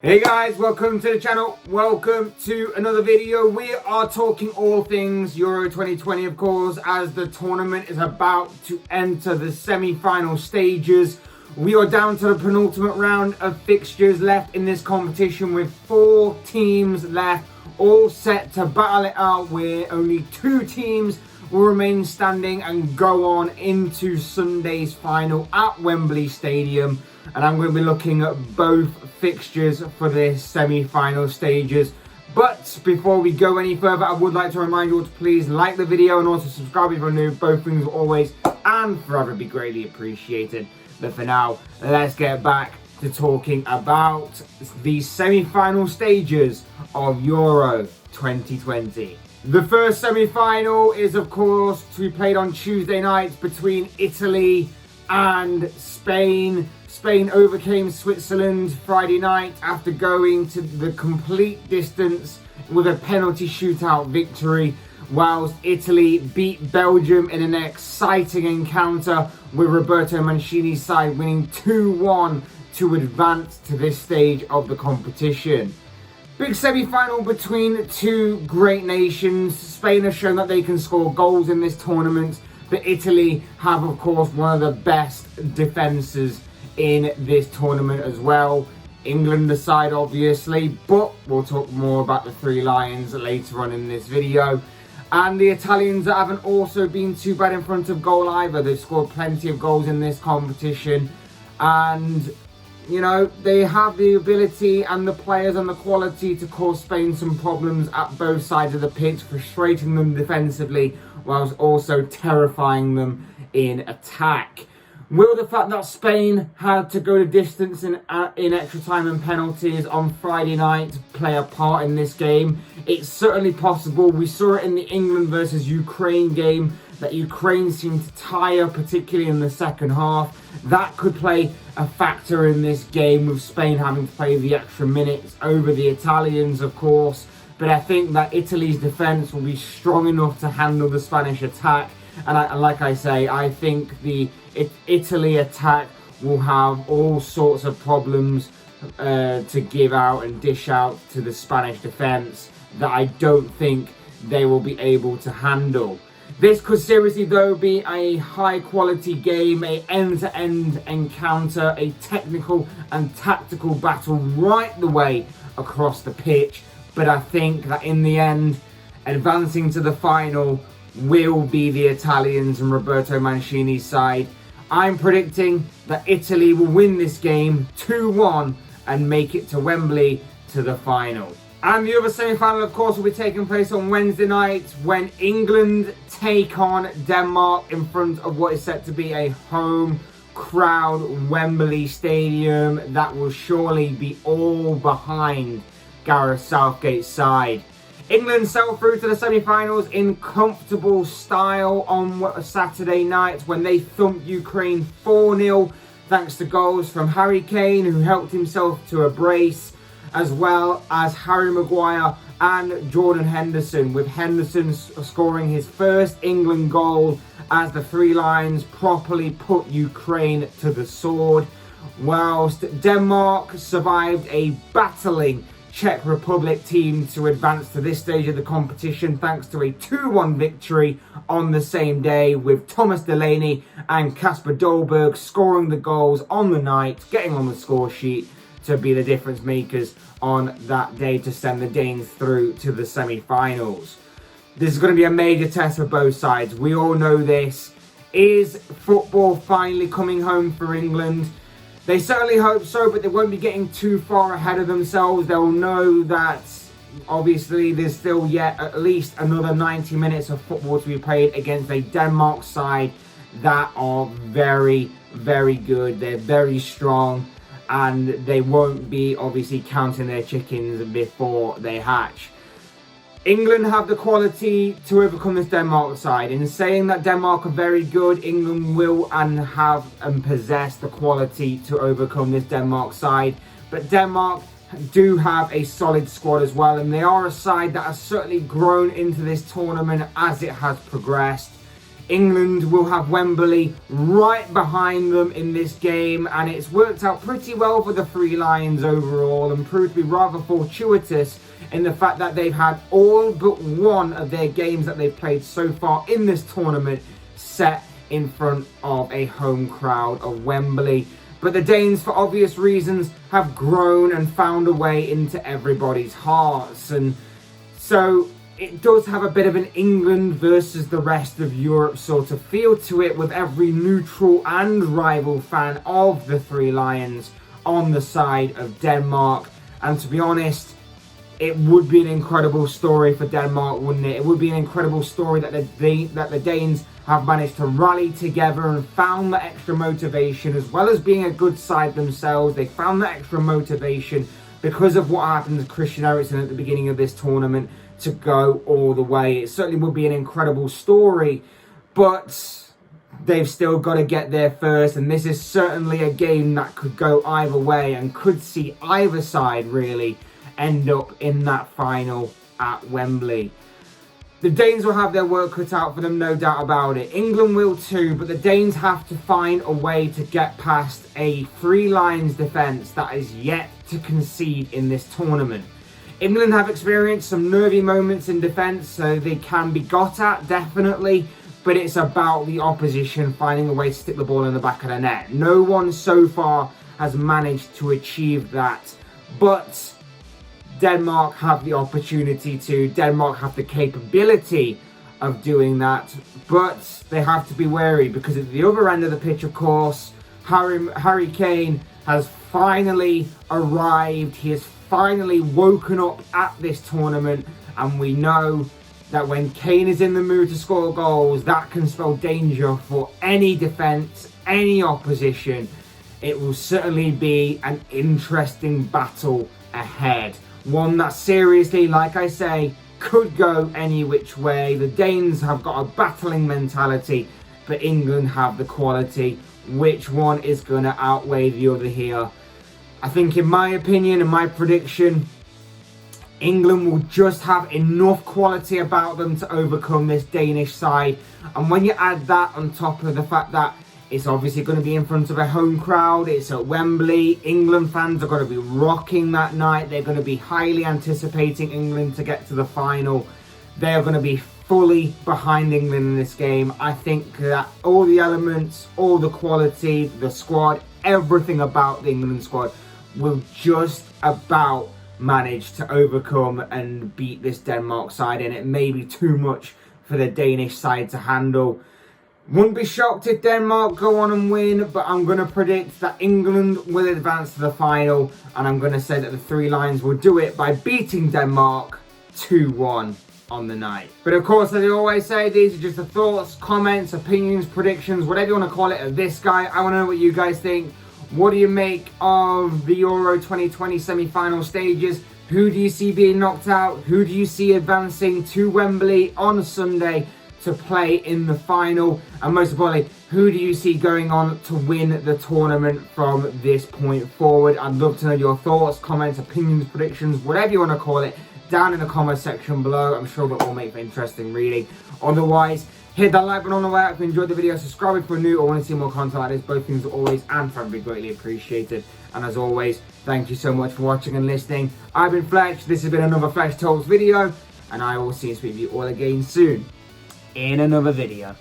Hey guys, welcome to the channel. Welcome to another video. We are talking all things Euro 2020, of course, as the tournament is about to enter the semi-final stages. We are down to the penultimate round of fixtures left in this competition with 4 teams left, all set to battle it out, where only 2 teams will remain standing and go on into Sunday's final at Wembley Stadium. And I'm going to be looking at both fixtures for the semi-final stages. But before we go any further, I would like to remind you all to please like the video and also subscribe if you're new. Both things will always and forever be greatly appreciated. But for now, let's get back to talking about the semi-final stages of Euro 2020. The first semi-final is, of course, to be played on Tuesday night between Italy and Spain. Spain overcame Switzerland Friday night after going to the complete distance with a penalty shootout victory, whilst Italy beat Belgium in an exciting encounter with Roberto Mancini's side winning 2-1 to advance to this stage of the competition. Big semi-final between 2 great nations. Spain has shown that they can score goals in this tournament, but Italy have, of course, one of the best defences in this tournament as well. England aside, obviously, but we'll talk more about the 3 Lions later on in this video. And the Italians haven't also been too bad in front of goal either. They've scored plenty of goals in this competition, and you know, they have the ability and the players and the quality to cause Spain some problems at both sides of the pitch, frustrating them defensively whilst also terrifying them in attack. Will the fact that Spain had to go the distance in extra time and penalties on Friday night play a part in this game? It's certainly possible. We saw it in the England versus Ukraine game, that Ukraine seemed to tire, particularly in the second half. That could play a factor in this game, with Spain having to play the extra minutes over the Italians, of course. But I think that Italy's defence will be strong enough to handle the Spanish attack. And like I say, I think the Italy attack will have all sorts of problems to give out and dish out to the Spanish defence that I don't think they will be able to handle. This could seriously, though, be a high-quality game, a end-to-end encounter, a technical and tactical battle right the way across the pitch. But I think that in the end, advancing to the final will be the Italians and Roberto Mancini's side. I'm predicting that Italy will win this game 2-1 and make it to Wembley to the final. And the other semi-final, of course, will be taking place on Wednesday night when England take on Denmark in front of what is set to be a home crowd Wembley Stadium that will surely be all behind Gareth Southgate's side. England sailed through to the semi-finals in comfortable style on Saturday night when they thumped Ukraine 4-0 thanks to goals from Harry Kane, who helped himself to a brace, as well as Harry Maguire and Jordan Henderson, with Henderson scoring his first England goal as the 3 Lions properly put Ukraine to the sword, whilst Denmark survived a battling Czech Republic team to advance to this stage of the competition thanks to a 2-1 victory on the same day, with Thomas Delaney and Kasper Dolberg scoring the goals on the night, getting on the score sheet to be the difference makers on that day to send the Danes through to the semi-finals. This is going to be a major test for both sides. We all know this. Is football finally coming home for England? They certainly hope so, but they won't be getting too far ahead of themselves. They'll know that obviously there's still yet at least another 90 minutes of football to be played against a Denmark side that are very, very good. They're very strong, and they won't be obviously counting their chickens before they hatch. England have the quality to overcome this Denmark side. In saying that Denmark are very good, England will and have and possess the quality to overcome this Denmark side. But Denmark do have a solid squad as well, and they are a side that has certainly grown into this tournament as it has progressed. England will have Wembley right behind them in this game, and it's worked out pretty well for the Three Lions overall and proved to be rather fortuitous in the fact that they've had all but one of their games that they've played so far in this tournament set in front of a home crowd of Wembley. But the Danes, for obvious reasons, have grown and found a way into everybody's hearts. And so it does have a bit of an England versus the rest of Europe sort of feel to it, with every neutral and rival fan of the Three Lions on the side of Denmark. And to be honest, it would be an incredible story for Denmark, wouldn't it? It would be an incredible story that the Danes have managed to rally together and found that extra motivation, as well as being a good side themselves. They found that extra motivation because of what happened to Christian Eriksen at the beginning of this tournament to go all the way. It certainly would be an incredible story, but they've still got to get there first, and this is certainly a game that could go either way and could see either side really end up in that final at Wembley. The Danes will have their work cut out for them, no doubt about it. England will too, but the Danes have to find a way to get past a Three Lions defence that is yet to concede in this tournament. England have experienced some nervy moments in defence, so they can be got at, definitely, but it's about the opposition finding a way to stick the ball in the back of the net. No one so far has managed to achieve that, but Denmark have the opportunity to. Denmark have the capability of doing that, but they have to be wary because at the other end of the pitch, of course, Harry Kane has finally arrived. He has finally woken up at this tournament, and we know that when Kane is in the mood to score goals, that can spell danger for any defence, any opposition. It will certainly be an interesting battle ahead. One that seriously, like I say, could go any which way. The Danes have got a battling mentality, but England have the quality. Which one is going to outweigh the other here? I think, in my opinion and my prediction, England will just have enough quality about them to overcome this Danish side. And when you add that on top of the fact that it's obviously going to be in front of a home crowd, it's at Wembley, England fans are going to be rocking that night. They're going to be highly anticipating England to get to the final. They're going to be fully behind England in this game. I think that all the elements, all the quality, the squad, everything about the England squad will just about manage to overcome and beat this Denmark side, and it may be too much for the Danish side to handle. Wouldn't be shocked if Denmark go on and win, but I'm going to predict that England will advance to the final, and I'm going to say that the Three Lions will do it by beating Denmark 2-1 on the night. But of course, as I always say, these are just the thoughts, comments, opinions, predictions, whatever you want to call it, of this guy. I want to know what you guys think. What do you make of the Euro 2020 semi-final stages? Who do you see being knocked out? Who do you see advancing to Wembley on Sunday to play in the final? And most importantly, who do you see going on to win the tournament from this point forward? I'd love to know your thoughts, comments, opinions, predictions, whatever you want to call it, down in the comment section below. I'm sure that will make for interesting reading. Otherwise, hit that like button on the way out if you enjoyed the video. Subscribe if you're new or want to see more content like this. Both things are always and forever be greatly appreciated. And as always, thank you so much for watching and listening. I've been Fletch. This has been another Fletch Talks video, and I will see and speak with you all again soon in another video.